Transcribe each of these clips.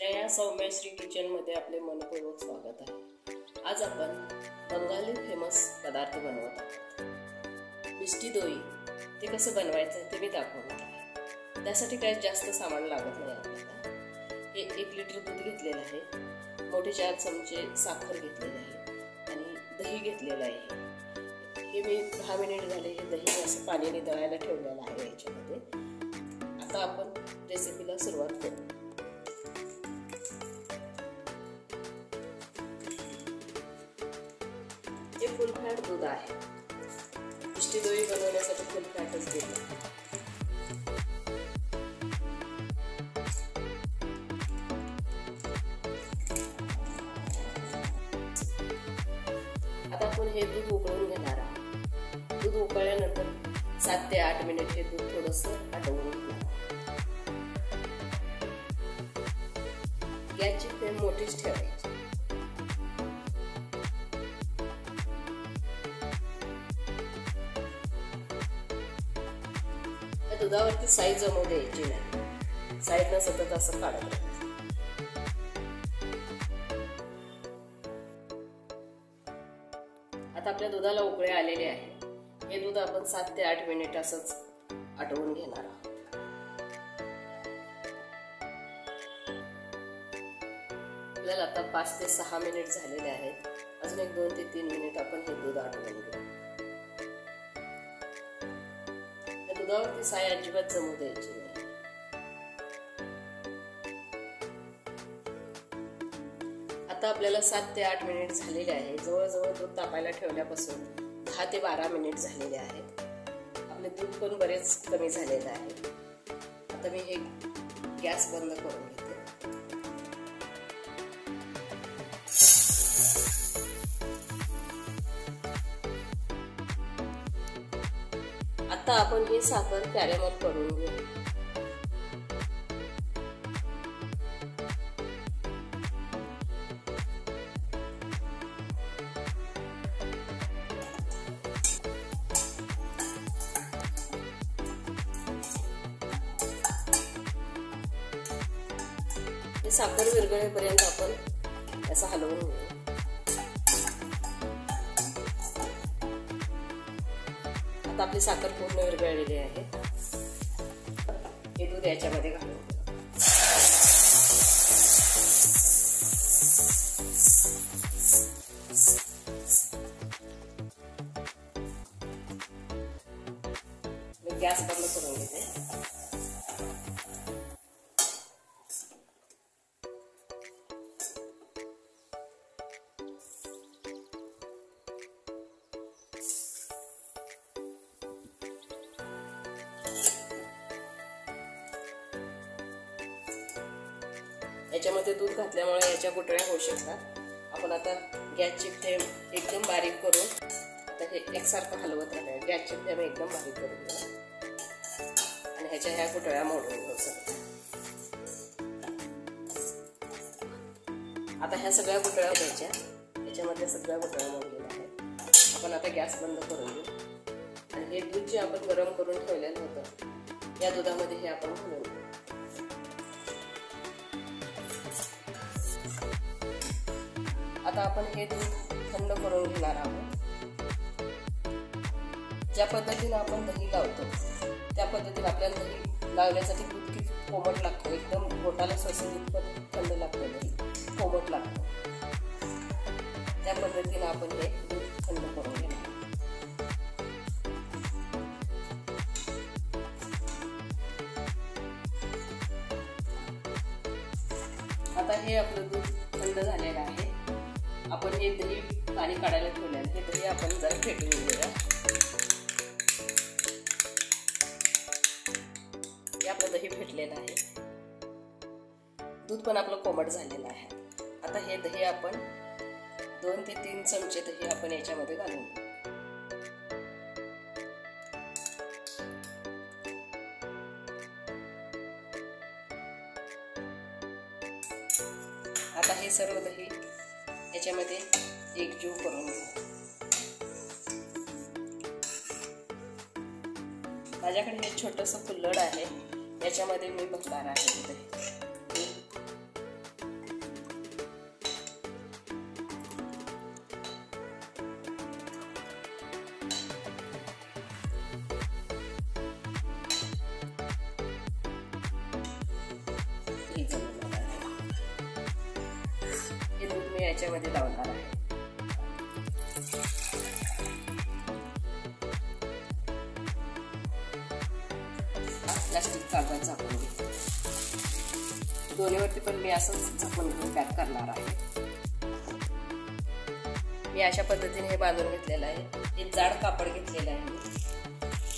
श्रेया सौम्यश्री किचनमध्ये आपले मनपूर्वक स्वागत आहे। आज आपण बंगाली फेमस पदार्थ बनवत आहोत। मिष्टी दोई ते कसं बनवायचं ते मी दाखवणार आहे। त्यासाठी काही जास्त सामान लागत नाही आपल्याला। हे 1 लिटर दूध घेतलेलं आहे, मोठे 4 चमचे साखर घेतलेली आहे आणि दही घेतलेलं आहे। हे मी 10 मिनिट झाले हे दही असं पाण्याने दळायला ठेवलेलं आहे याच्यामध्ये। आता आपण रेसिपीला सुरुवात करू। हे फुल फॅट दूध आहे। मिष्टी दोई बनवण्यासाठी फुल फॅटच दूध आहे। आता आपण हे दूध उकळून घेणार आहोत। दूध उकळल्यानंतर 7 ते 8 मिनिट हे दूध थोडंसं आटवून घेणार। गॅसची फ्लेम मोठीच ठेवायची। दुधावरती साई जमू द्यायची नाही, साईडनं सतत असं काढत राहायचं। आता आपल्या दुधाला उकळे आलेले आहे। हे दूध आपण 7 ते 8 मिनिट असंच आटवून घेणार आहोत। आपल्याला आता 5 ते 6 मिनिट झालेले आहेत। अजून एक 2 ते 3 मिनिट आपण हे दूध आटवून घेऊ। दुधावरती साई अजिबात जमू द्यायची नाही। आता आपल्याला 7 ते 8 मिनिट झालेले आहे। जवळजवळ दूध तापायला ठेवल्यापासून 10 ते 12 मिनिट झालेले आहेत। आपले दूध पण बरेच कमी झालेले आहे। आता मी हे गॅस बंद करून घेते। आता आपण ही साखर कॅरेमल करून घेऊ। हे साखर विरघळेपर्यंत आपण असं हलवून घेऊ। आता आपली साखर पूर्ण विरघळलेली आहे। हे दूध याच्यामध्ये घालून मी गॅस बंद करून घेते। याच्यामध्ये दूध घातल्यामुळे याच्या गुठळ्या होऊ शकतात। आपण आता गॅसची फ्लेम एकदम बारीक करून आता हे एकसारखं हलवत राहायचं। गॅसची फ्लेम एकदम बारीक करून घेऊ आणि ह्याच्या ह्या गुठळ्या मोडून घेऊ सगळ्या। आता ह्या सगळ्या गुठळ्या द्यायच्या। याच्यामध्ये सगळ्या गुठळ्या मोडलेल्या आहेत। आपण आता गॅस बंद करून घेऊ आणि हे दूध जे आपण गरम करून ठेवलेलं होतं या दुधामध्ये हे आपण घालून घेऊ। आता आपण हे दूध थंड करून घेणार आहोत। ज्या पद्धतीने आपण दही लावतो त्या पद्धतीने आपल्याला दही लावण्यासाठी दूध किती कोमट लागतं, एकदम बोटाला ससुलीत पण थंड लागतं, दही कोमट लागतं। त्या पद्धतीने आपण हे दूध थंड करून घेणार। आता हे आपलं दूध थंड झालेलं आहे। आपण हे दही पाणी काढायला ठेवले आहे। हे दही आपण जरा फेटून घेऊया। हे आपलं दही फेटलेलं आहे। दूध पण आपलं कोमट झालेलं आहे। आता हे दही आपण 2 ते 3 चमचे दही आपण याच्यामध्ये घालून घेऊ। आता हे सर्व दही याच्यामध्ये एकजीव करून घेऊ। माझ्याकडे हे छोटंसं कुल्हड आहे, याच्यामध्ये मी भरणार आहे दही। याच्यामध्ये लावणार आहे. प्लास्टिक कागद झाकून घेते. दोन्हीवरती पण मी असंच झाकून घेऊन पॅक करणार आहे. मी अशा पद्धतीने हे बांधून घेतलेलं आहे. हे जाड कापड घेतलेलं आहे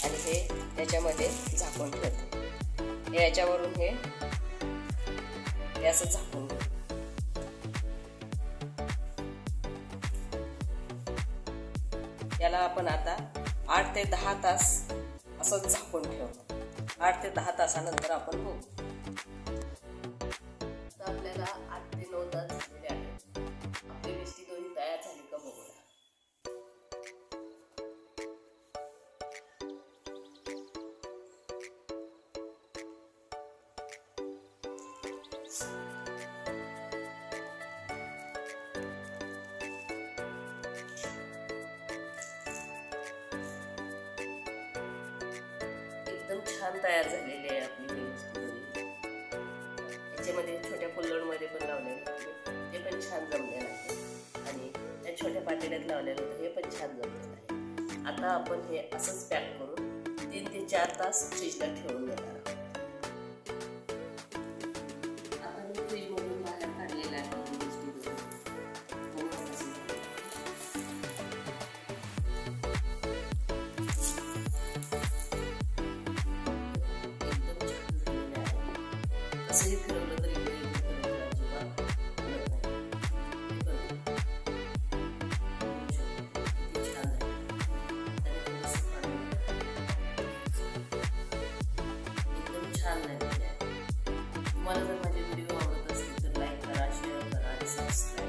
आणि हे त्याच्यामध्ये झाकून ठेवते. याच्यावरून हे असं झाकून घेऊ. याला आपण आता 8 ते 10 तास असं झाकून ठेवू. 8 ते 10 तासानंतर आपण बघू. तर आपल्याला 8 ते 9 तास झालेले आहेत. आपली मिष्टी दोही तयार झाली का बघूया. एकदम छान तयार झालेली आहे आपली मिष्टी दोही. याच्यामध्ये छोट्या कुल्हडमध्ये पण लावलेलं होतं, ते पण छान जमलेलं आहे आणि त्या छोट्या पातेल्यात लावलेलं होतं, हे पण छान जमलेलं आहे. आता आपण हे असंच पॅक करून 3 ते 4 तास फ्रीजला ठेवून देणार आहोत. आता मी फ्रीजमधून बाहेर काढलेलं आहे मिष्टी दोही. असंही फिरवलं तरी अजिबात हलत नाही. एकदम छान झालेलं आहे. तुम्हाला जर माझे व्हिडिओ आवडत असतील तर लाईक करा, शेअर करा आणि सबस्क्राईब